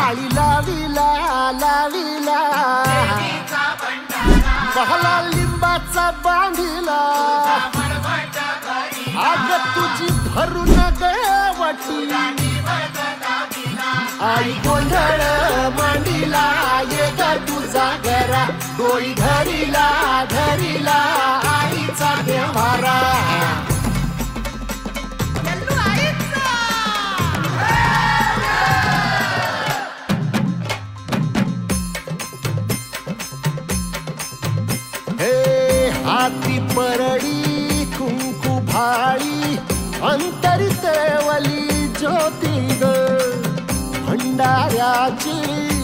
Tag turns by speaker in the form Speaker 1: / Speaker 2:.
Speaker 1: माळी लाविला लाविला बहला लिंबाचा बांधिला आग तुझी भरून गवटी आई गोंधळ मांडीला ये ग तुझा घरा डोळी धरीला धरीला आईचा देवारा हाती परडी कुंकू भाळी अंतरितेवली ज्योती ग भंडाऱ्याची